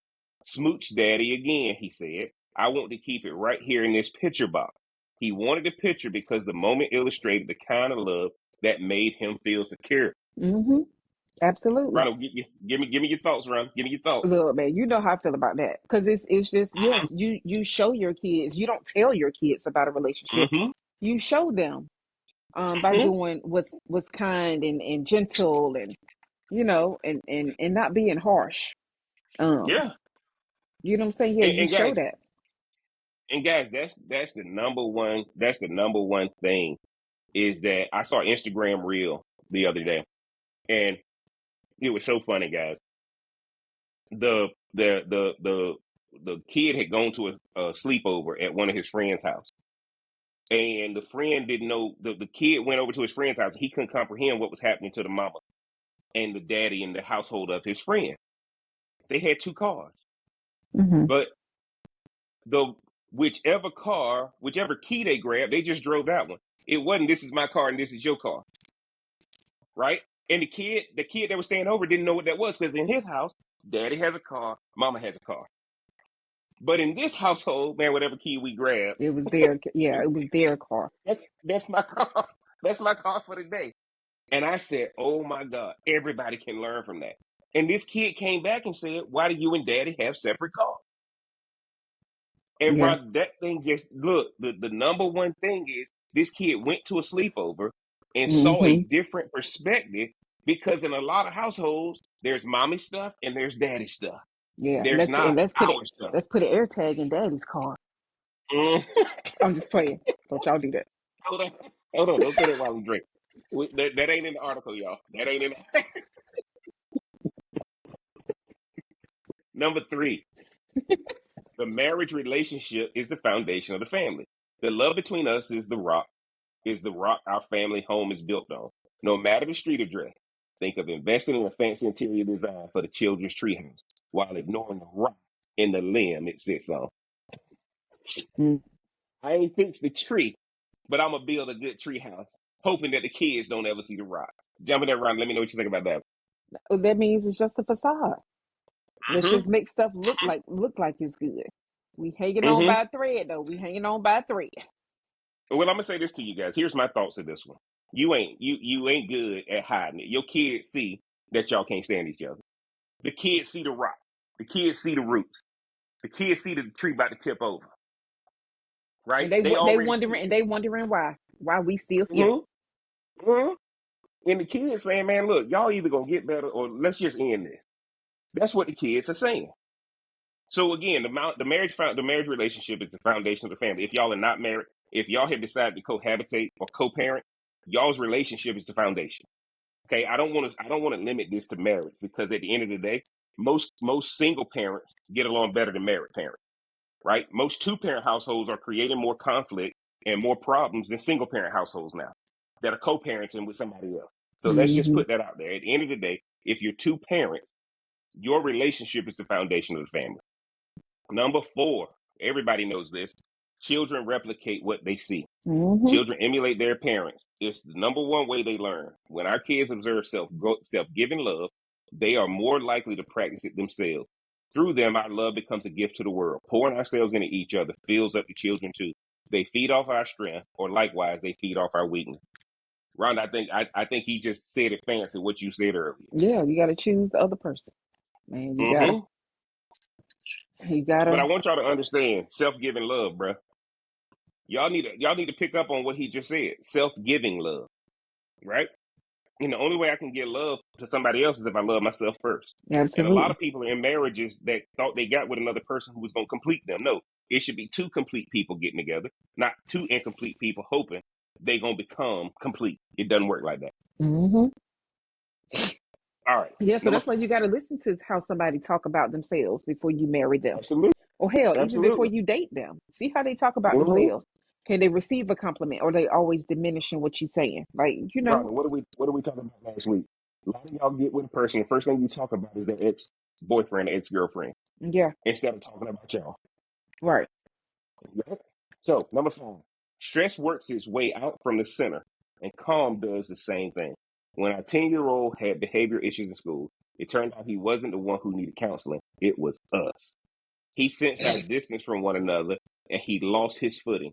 "Smooch daddy again," he said. "I want to keep it right here in this picture box." He wanted the picture because the moment illustrated the kind of love that made him feel secure. Mm-hmm. Absolutely. Ronald, give me your thoughts, Ron. Give me your thoughts. Look, man, you know how I feel about that. Because it's just, yes, you show your kids, you don't tell your kids about a relationship. Mm-hmm. You show them by Mm-hmm. doing what's kind and gentle and and not being harsh. Um, Yeah. you know what I'm saying? Yeah, you And show guys, that. that's the number one thing is that I saw Instagram reel the other day, and it was so funny, guys. The the the the the kid had gone to a sleepover at one of his friend's house, and the friend didn't know. The kid went over to his friend's house. He couldn't comprehend what was happening to the mama and the daddy in the household of his friend. They had 2 cars, Hmm. but the whichever key they grabbed, they just drove that one. It wasn't, "This is my car and this is your car," right? And the kid that was staying over didn't know what that was because in his house, daddy has a car, mama has a car. But in this household, man, whatever key we grab, It was their, yeah, it was their car. that's my car. That's my car for the day. And I said, "Oh my God, everybody can learn from that." And this kid came back and said, "Why do you and daddy have separate cars?" And Yeah. bro, that thing just look, the number one thing is this kid went to a sleepover and saw a Hmm. different perspective because in a lot of households, There's mommy stuff and there's daddy stuff. Yeah, and There's not our stuff. let's put an air tag in Daddy's car. Mm. I'm just playing. Don't y'all do that. Hold on. Hold on. Don't say that while we drink. That ain't in the article, y'all. That ain't in the... Number 3, the marriage relationship is the foundation of the family. The love between us is the rock our family home is built on. No matter the street address, think of investing in a fancy interior design for the children's treehouse while ignoring the rock in the limb it sits on. Mm. I ain't fix the tree, but I'm gonna build a good treehouse, hoping that the kids don't ever see the rock. Jump in that round. Let me know what you think about that. That means it's just a facade. Let's Mm-hmm. just make stuff look like it's good. We hanging on Mm-hmm. by a thread though. We hanging on by a thread. Well, I'm gonna say this to you guys. Here's my thoughts of this one. You ain't good at hiding it. Your kids see that y'all can't stand each other. The kids see the rock. The kids see the roots. The kids see the tree about to tip over. Right? And they They they already see wondering it. and they wondering why we still here. Mm-hmm. Mm-hmm. And the kids saying, "Man, look, y'all either gonna get better or let's just end this." That's what the kids are saying. So again, the marriage relationship is the foundation of the family. If y'all are not married, if y'all have decided to cohabitate or co-parent, y'all's relationship is the foundation. Okay, I don't want to limit this to marriage because at the end of the day, most single parents get along better than married parents, right? Most two-parent households are creating more conflict and more problems than single-parent households now that are co-parenting with somebody else. So let's just Mm-hmm. put that out there. At the end of the day, if you're two parents, your relationship is the foundation of the family. Number 4, everybody knows this. Children replicate what they see. Mm-hmm. Children emulate their parents. It's the number one way they learn. When our kids observe self-giving love, they are more likely to practice it themselves. Through them, our love becomes a gift to the world. Pouring ourselves into each other fills up the children too. They feed off our strength, or likewise, they feed off our weakness. Ron, I think he just said it fancy what you said earlier. Yeah, you gotta choose the other person. Man, Hmm. you But I gotta want y'all to understand self-giving love, bruh. Y'all need to pick up on what he just said. Self-giving love, right? And the only way I can give love to somebody else is if I love myself first. And a lot absolutely. of people are in marriages that thought they got with another person who was going to complete them. No, it should be two complete people getting together, not two incomplete people hoping they going to become complete. It doesn't work like that. Mm-hmm. All right. Yeah, so Number that's why five. you gotta listen to how somebody talk about themselves before you marry them. Absolutely. Or hell, even before Absolutely. you date them. See how they talk about Mm-hmm. themselves. Can they receive a compliment or they always diminishing what you're saying? Like, Rodney, what are we talking about last week? A lot of y'all get with a person, the first thing you talk about is their ex boyfriend, ex girlfriend, yeah, instead of talking about y'all. right. Right? So, number 5, stress works its way out from the center, and calm does the same thing. When our 10-year-old had behavior issues in school, it turned out he wasn't the one who needed counseling, it was us. He sensed our distance from one another, and he lost his footing.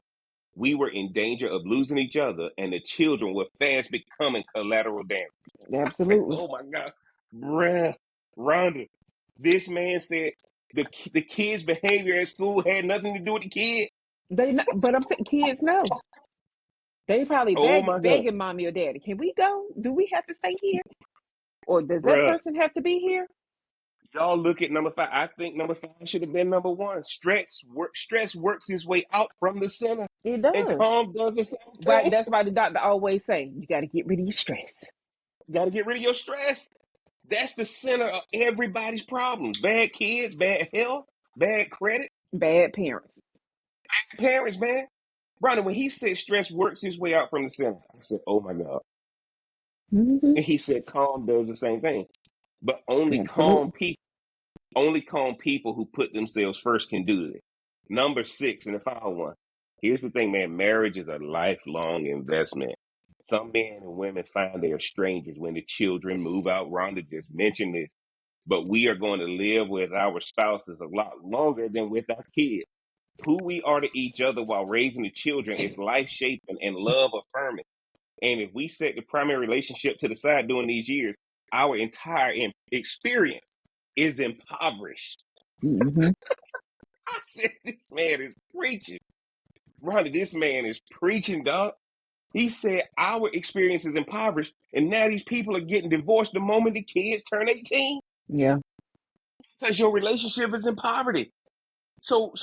We were in danger of losing each other, and the children were fast becoming collateral damage. I said, Absolutely. oh my God, bruh, Rhonda, this man said the kid's behavior at school had nothing to do with the kid. They not, but I'm saying kids know. They probably Oh my God, begging mommy or daddy. Can we go? Do we have to stay here? Or does that bruh. person have to be here? Y'all look at number 5. I think number 5 should have been number 1. Stress works its way out from the center, It and does. calm does the same Right. thing. That's why the doctor always say you got to get rid of your stress. Got to get rid of your stress. That's the center of everybody's problems. Bad kids, bad health, bad credit, Bad parents. parents, man. Ronnie, when he said stress works its way out from the center, I said, oh my God. Mm-hmm. And he said calm does the same thing. But Absolutely. only calm people who put themselves first can do it. Number 6, and the final one. Here's the thing, man. Marriage is a lifelong investment. Some men and women find they are strangers when the children move out. Rhonda just mentioned this. But we are going to live with our spouses a lot longer than with our kids. Who we are to each other while raising the children is life shaping and love affirming. And if we set the primary relationship to the side during these years, our entire experience is impoverished. Mm-hmm. I said, this man is preaching. Ronnie, this man is preaching, dog. He said our experience is impoverished, and now these people are getting divorced the moment the kids turn 18 Yeah. because your relationship is in poverty. So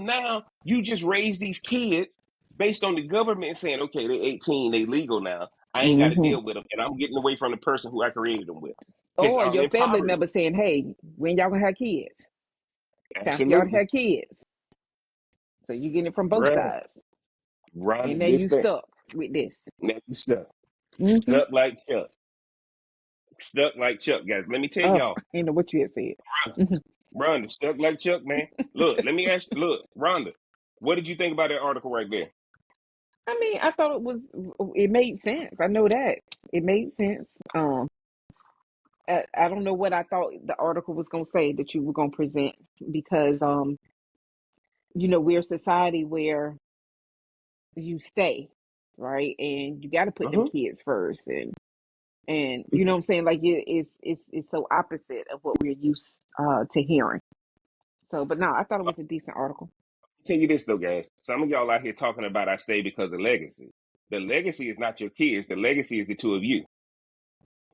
now you just raise these kids based on the government saying, okay, they're 18, they legal now. I ain't got to Hmm. deal with them, and I'm getting away from the person who I created them with because Or I'm your in family poverty. member saying, "Hey, when y'all gonna have kids? Time for y'all to Absolutely, have kids." So you getting it from both bruh. sides, and Rhonda, now this you thing. stuck with this. Now you stuck, Hmm. stuck like Chuck, stuck like Chuck, guys. Let me tell Oh, y'all, you know what you had said. Mhm. Rhonda, stuck like Chuck, man. Look, let me ask. Look, Rhonda, what did you think about that article right there? I mean, I thought it made sense. I know that it made sense. I don't know what I thought the article was gonna say that you were gonna present because we're a society where you stay, right, and you got to put them Mm-hmm. kids first, and you know what I'm saying, like it's so opposite of what we're used to hearing. So, but no, I thought it was a decent article. Tell you this though, guys. Some of y'all out here talking about I stay because of legacy. The legacy is not your kids. The legacy is the two of you.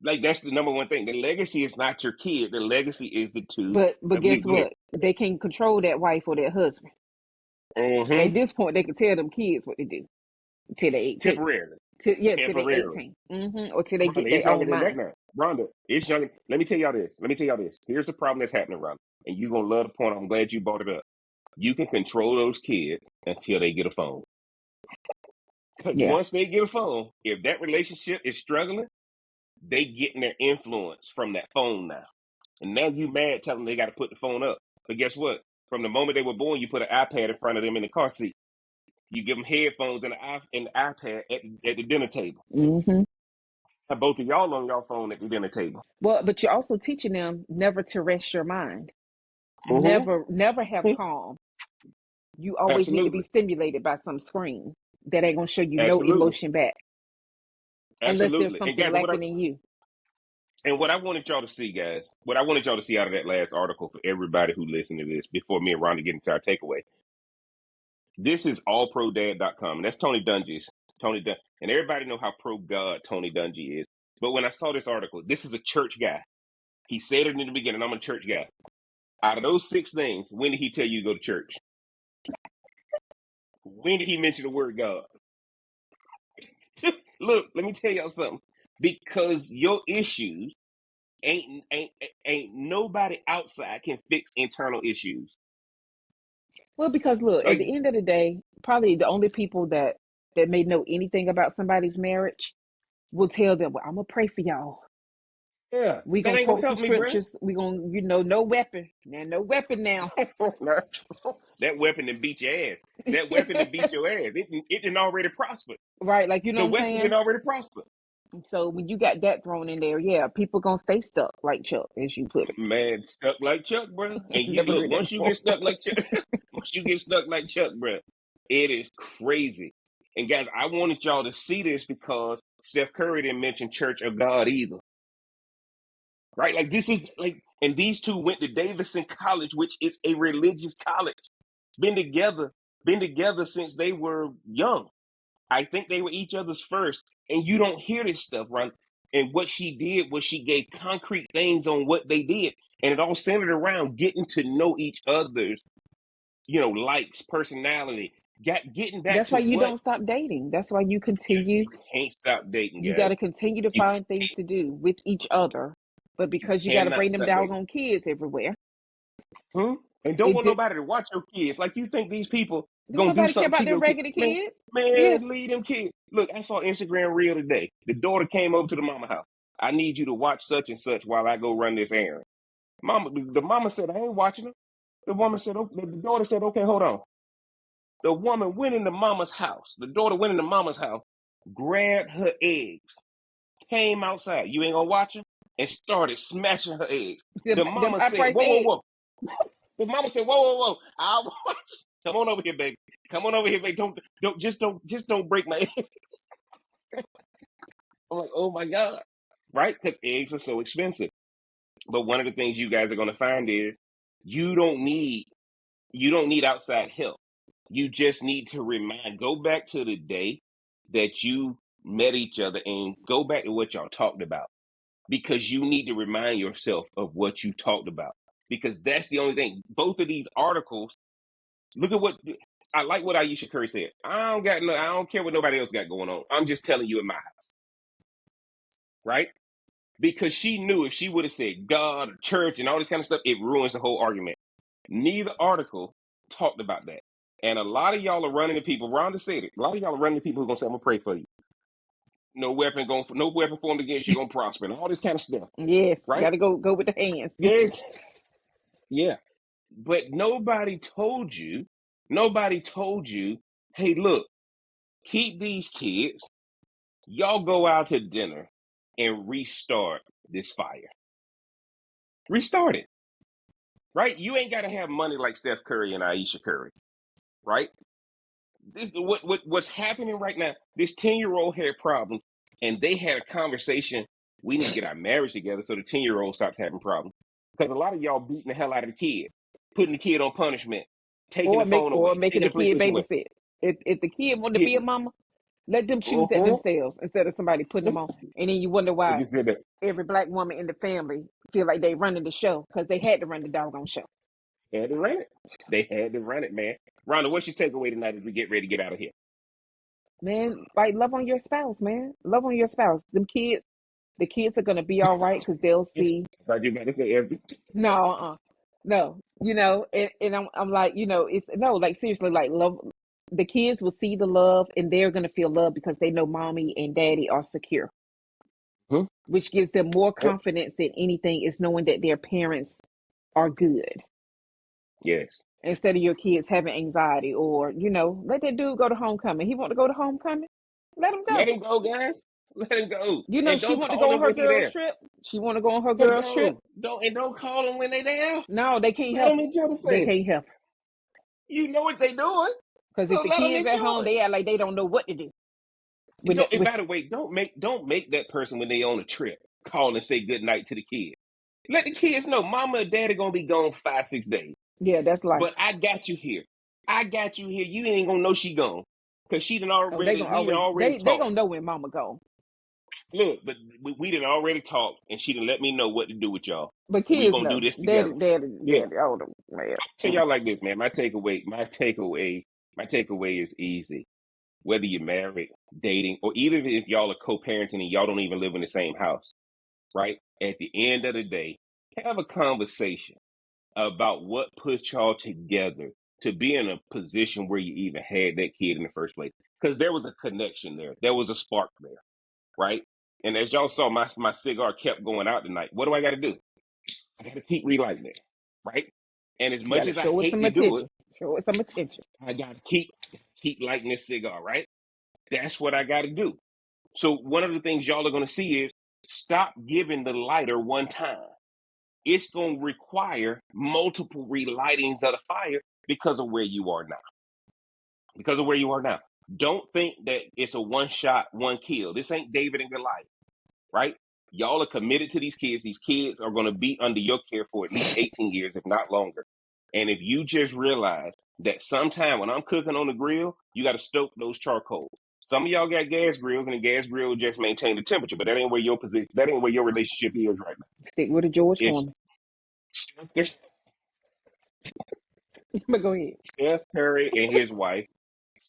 Like that's the number one thing. The legacy is not your kid. The legacy is the two But of you. guess Go ahead. what? They can't control that wife or that husband. At Mm-hmm. this point, they can tell them kids what to do till they 18. Temporarily. Till they Temporarily. 18. Or till they Rhonda, get it's their younger own than that mind. now. Rhonda, it's younger. Let me tell y'all this. Let me tell y'all this. Here's the problem that's happening, Rhonda. And you're gonna love the point. I'm glad you brought it up. You can control those kids until they get a phone. Because Yeah. once they get a phone, if that relationship is struggling, they getting their influence from that phone now. And now you mad telling them they got to put the phone up. But guess what? From the moment they were born, you put an iPad in front of them in the car seat. You give them headphones and an iPad at the dinner table. Hmm. Have both of y'all on your phone at the dinner table. Well, but you're also teaching them never to rest your mind. Mm-hmm. Never have calm. You always need to be Absolutely. stimulated by some screen that ain't gonna show you no Absolutely. emotion back unless there's Absolutely. And something guys, lacking in you. what I wanted y'all to see, guys, what I wanted y'all to see out of that last article for everybody who listened to this before me and Rhonda get into our takeaway. This is allprodad.com, and that's Tony Dungy's. Tony Dun, and everybody know how pro God Tony Dungy is. But when I saw this article, this is a church guy. He said it in the beginning, I'm a church guy. Out of those 6 things, when did he tell you to go to church? When did he mention the word God? Look, let me tell y'all something. Because your issues ain't nobody outside can fix internal issues. Well, because look, at Like, the end of the day, probably the only people that may know anything about somebody's marriage will tell them, "Well, I'm gonna pray for y'all. yeah, We that gonna ain't gonna quote some help me, bro. scriptures. We gonna, no weapon. Now, no weapon now." That weapon then beat your ass. That weapon then beat your ass. It didn't already prosper. Right? Like, you know The what I'm weapon saying? didn't already prosper. So when you got that thrown in there, yeah, people gonna stay stuck, like Chuck, as you put Man, stuck like Chuck, bro. it. And you Never look, heard that once you before. get stuck like Chuck, once you get stuck like Chuck, bro, it is crazy. And guys, I wanted y'all to see this because Steph Curry didn't mention Church of God either. Right? Like this is like, and these two went to Davidson College, which is a religious college. Been together, been together since they were young. I think they were each other's first. And you don't hear this stuff, right? And what she did was she gave concrete things on what they did. And it all centered around getting to know each other's, likes, personality, getting back That's to why you what don't stop dating. That's why you continue. you can't stop dating, You got guys. to continue to You find things to do with each other. But you because you got to cannot bring them stop dating. doggone kids everywhere, Hmm? And don't it want did. nobody to watch your kids. Like you think these people Don't gonna do nobody care something about to their your kids. regular Man, kids. man, Yes. leave them kids. Look, I saw Instagram reel today. The daughter came over to the mama house. I need you to watch such and such while I go run this errand. The mama said, I ain't watching her. The woman said, okay, the daughter said, okay, hold on. The woman went into mama's house. The daughter went into mama's house, grabbed her eggs, came outside. You ain't gonna watch her? And started smashing her eggs. The Them mama high said, price whoa, whoa, eggs. whoa. The mama said, whoa, whoa, whoa. I'll watch. Come on over here, baby. Come on over here, baby. Don't break my eggs. I'm like, oh my God. Right? Because eggs are so expensive. But one of the things you guys are gonna find is you don't need you don't need outside help. You just need to go back to the day that you met each other and go back to what y'all talked about, because you need to remind yourself of what you talked about, because that's the only thing. Both of these articles, look at what I like what Ayesha Curry said. I don't care what nobody else got going on. I'm just telling you in my house, right? Because she knew if she would have said God or church and all this kind of stuff, it ruins the whole argument. Neither article talked about that. And a lot of y'all are running to people. Rhonda said it. A lot of y'all are running to people who are gonna say, "I'm gonna pray for you. No weapon formed against you gonna prosper," and all this kind of stuff, Yes, right? gotta go with the hands. Yes, yeah. But nobody told you, hey, look, keep these kids. Y'all go out to dinner and restart this fire. Restart it, right? You ain't got to have money like Steph Curry and Ayesha Curry, right? What's happening right now? This 10-year-old had problems, and they had a conversation. We need to get our marriage together so the 10-year-old stops having problems. Because a lot of y'all beating the hell out of the kid, putting the kid on punishment, taking the phone Or away, making taking the the kid PlayStation away. babysit. If the kid want to be a Getting, mama, let them choose that uh-huh. themselves instead of somebody putting them on. And then you wonder They why just said that. every black woman in the family feel like they running the show because they had to run the doggone show. Had to run it. They had to run it, man. Rhonda, what's your takeaway tonight as we get ready to get out of here? Man, like love on your spouse, man. Love on your spouse. The kids are gonna be all right because they'll Yes. see. Thought you were about to say every. No, no. And I'm like, it's no, like seriously, like love. The kids will see the love and they're gonna feel love because they know mommy and daddy are secure, Hmm? which gives them more Yep. confidence than anything is knowing that their parents are good. Yes. Instead of your kids having anxiety or, let that dude go to homecoming. He want to go to homecoming? Let him Let go. him go, guys. Let him go. And She don't want to call go on him her when he girls there. trip. She want to go on her Let him girls trip. go. Don't call them when they there. No, they can't Let help them it. enjoy They themselves. can't help it. You know what they doing, Because if so the let them kids at enjoy home, it. they act like they don't know what to do. And, When, don't, and by the way, don't make that person when they on a trip call and say good night to the kid. Let the kids know mama and daddy gonna be gone 5-6 days. yeah, that's life. But I got you here. I got you here. You ain't gonna know she gone. Cause Oh, they gonna we done already already they talked. gonna know when mama go. Look, but we done already talked and she done let me know what to do with y'all. But We kids gonna do know. this Daddy, together. daddy, Yeah. daddy. Oh, man. Tell y'all like this, man. My takeaway is easy. Whether you're married, dating, or even if y'all are co-parenting and y'all don't even live in the same house, right? At the end of the day, have a conversation about what put y'all together to be in a position where you even had that kid in the first place. Because there was a connection there. There was a spark there, right? And as y'all saw, my cigar kept going out tonight. What do I got to do? I got to keep relighting it, right? And as You much gotta as I show it hate some to do it, attention. Show it some attention. I got to keep lighting this cigar, right? That's what I got to do. So one of the things y'all are going to see is stop giving the lighter one time. It's going to require multiple relightings of the fire because of where you are now. Because of where you are now. Don't think that it's a one shot, one kill. This ain't David and Goliath, right? Y'all are committed to these kids. These kids are going to be under your care for at least 18 years, if not longer. And if you just realize that sometime when I'm cooking on the grill, you got to stoke those charcoals. Some of y'all got gas grills, and the gas grill just maintain the temperature, but that ain't where your position, that ain't where your relationship is right now. Stick with a George If Foreman. But go ahead. Steph Curry and his wife,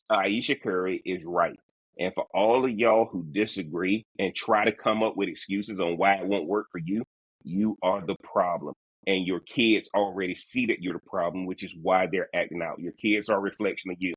Ayesha Curry, is right. And for all of y'all who disagree and try to come up with excuses on why it won't work for you, you are the problem. And your kids already see that you're the problem, which is why they're acting out. Your kids are a reflection of you.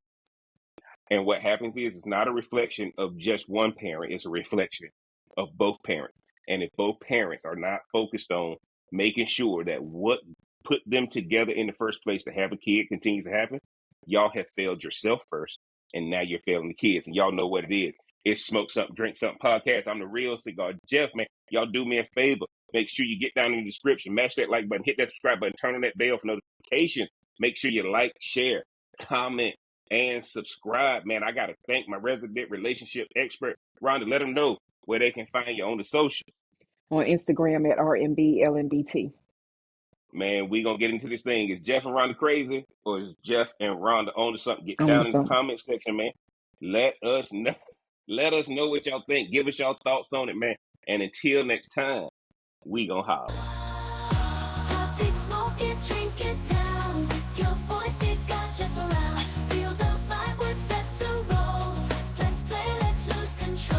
And what happens is it's not a reflection of just one parent, it's a reflection of both parents. And if both parents are not focused on making sure that what put them together in the first place to have a kid continues to happen, y'all have failed yourself first. And now you're failing the kids. And y'all know what it is. It's Smoke Something, Drink Something podcast. I'm the real cigar Jeff, man. Y'all do me a favor. Make sure you get down in the description, mash that like button, hit that subscribe button, turn on that bell for notifications. Make sure you like, share, comment, and subscribe, man. I got to thank my resident relationship expert, Rhonda. Let them know where they can find you on the social. On Instagram at RMBLNBT. Man, we going to get into this thing. Is Jeff and Rhonda crazy, or is Jeff and Rhonda on to something? Get On to down in the something. comment section, man. Let us know. Let us know what y'all think. Give us y'all thoughts on it, man. And until next time, we gonna holler. Hot beat, smoke it, drink it down. With your voice, it got Jeff around. Feel the vibe, we're set to roll. Let's play, let's lose control.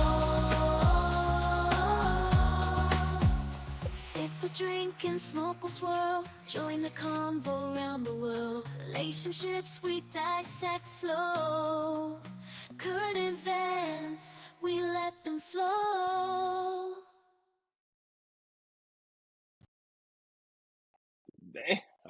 Sip a drink and smoke will swirl. Join the convo around the world. Relationships we dissect slow. Current events, we let them flow. Damn.